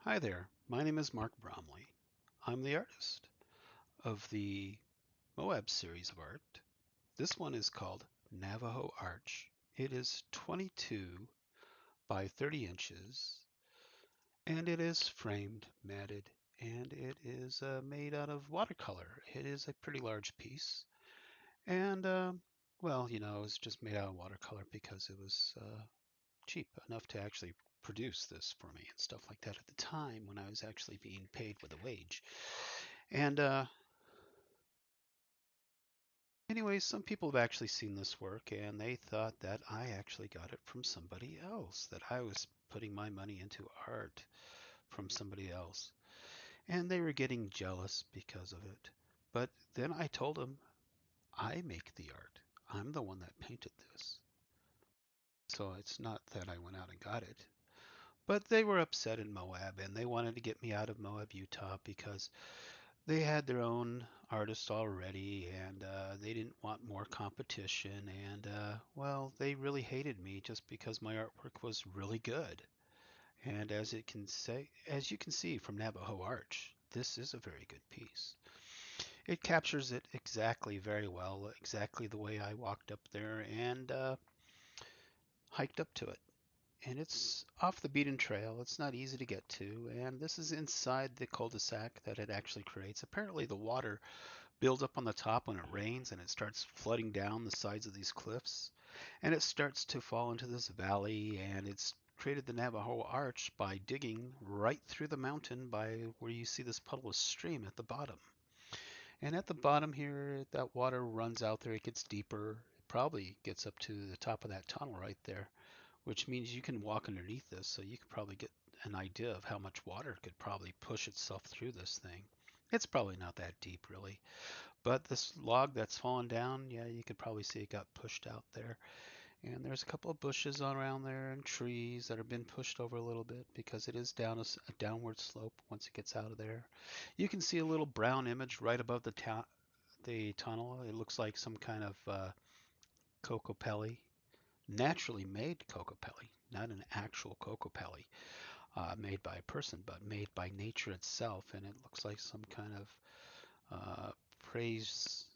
Hi there, my name is Mark Bromley. I'm the artist of the Moab series of art. This one is called Navaho Arch. It is 22 by 30 inches and it is framed, matted, and it is made out of watercolor. It is a pretty large piece and well, it's just made out of watercolor because it was cheap enough to actually produce this for me and stuff like that at the time when I was actually being paid with a wage. And anyways, some people have actually seen this work and they thought that I actually got it from somebody else, that I was putting my money into art from somebody else. And they were getting jealous because of it. But then I told them, I make the art. I'm the one that painted this. So it's not that I went out and got it. But they were upset in Moab and they wanted to get me out of Moab, Utah because they had their own artists already and they didn't want more competition. And well, they really hated me just because my artwork was really good. And as you can see from Navajo Arch, this is a very good piece. It captures it exactly very well, exactly the way I walked up there and hiked up to it. And it's off the beaten trail. It's not easy to get to. And this is inside the cul-de-sac that it actually creates. Apparently, the water builds up on the top when it rains and it starts flooding down the sides of these cliffs. And it starts to fall into this valley. And it's created the Navajo Arch by digging right through the mountain by where you see this puddle of stream at the bottom. And at the bottom here, that water runs out there. It gets deeper. It probably gets up to the top of that tunnel right there, which means you can walk underneath this, so you could probably get an idea of how much water could probably push itself through this thing. It's probably not that deep, really. But this log that's fallen down, yeah, you could probably see it got pushed out there. And there's a couple of bushes around there and trees that have been pushed over a little bit because it is down a downward slope once it gets out of there. You can see a little brown image right above the tunnel. It looks like some kind of cocopelli, naturally made cocopelli, not an actual cocopelli made by a person, but made by nature itself. And it looks like some kind of uh, praise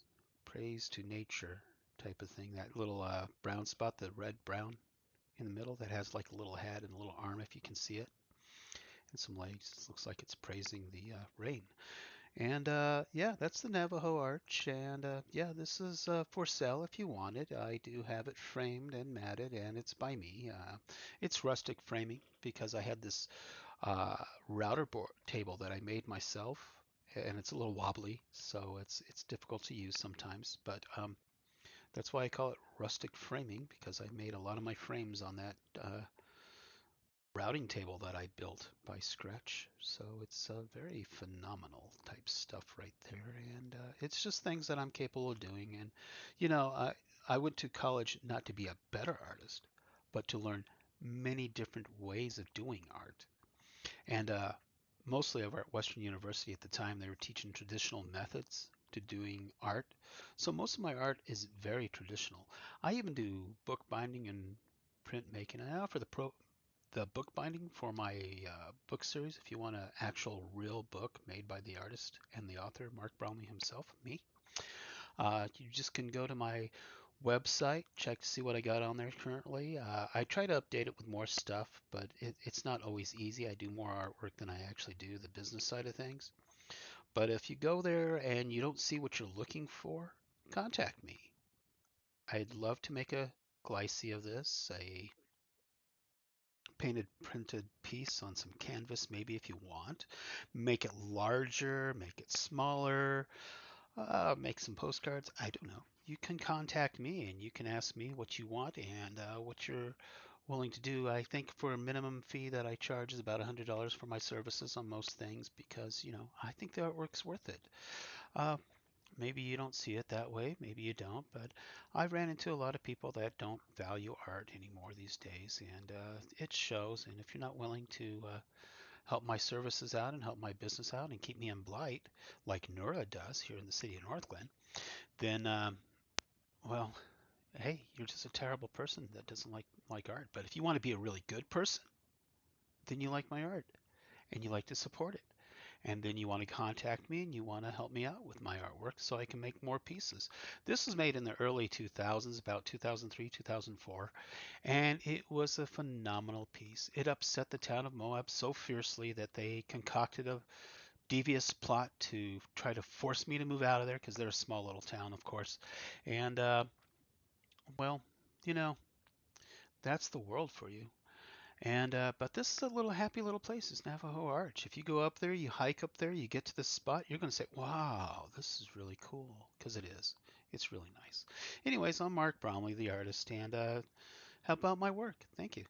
praise to nature type of thing. That little brown spot, the red brown in the middle, that has like a little head and a little arm, if you can see it, and some legs. It looks like it's praising the rain. And yeah, that's the Navajo Arch. And yeah, this is for sale if you want it. I do have it framed and matted, and it's by me. It's rustic framing because I had this uh, router board table that I made myself, and it's a little wobbly, so it's difficult to use sometimes. But that's why I call it rustic framing because I made a lot of my frames on that routing table that I built by scratch. So it's very phenomenal type stuff right there, and it's just things that I'm capable of doing. And you know, I went to college not to be a better artist, but to learn many different ways of doing art. And mostly over at Western University at the time, they were teaching traditional methods to doing art. So most of my art is very traditional. I even do bookbinding and printmaking. I offer the bookbinding for my book series. If you want an actual real book made by the artist and the author, Mark Bromley himself, me, you just can go to my website, check to see what I got on there currently. I try to update it with more stuff, but it's not always easy. I do more artwork than I actually do the business side of things. But if you go there and you don't see what you're looking for, contact me. I'd love to make a glycine of this, a painted printed piece on some canvas, maybe if you want. Make it larger, make it smaller, make some postcards. I don't know. You can contact me and you can ask me what you want and what you're willing to do. I think for a minimum fee that I charge is about $100 for my services on most things because, I think the artwork's worth it. Uh, Maybe you don't see it that way, maybe you don't, but I ran into a lot of people that don't value art anymore these days, and it shows. And if you're not willing to help my services out and help my business out and keep me in blight, like Nura does here in the city of Northglenn, then well, hey, you're just a terrible person that doesn't like art. But if you want to be a really good person, then you like my art. and you like to support it. And then you want to contact me and you want to help me out with my artwork so I can make more pieces. This was made in the early 2000s, about 2003, 2004, and it was a phenomenal piece. It upset the town of Moab so fiercely that they concocted a devious plot to try to force me to move out of there because they're a small little town, of course. And, well, you know, that's the world for you. And but this is a little happy little place. It's Navajo Arch. If you go up there, you hike up there, you get to this spot, you're going to say, "Wow, this is really cool," because it is. It's really nice. Anyways, I'm Mark Bromley, the artist, and help out my work. Thank you.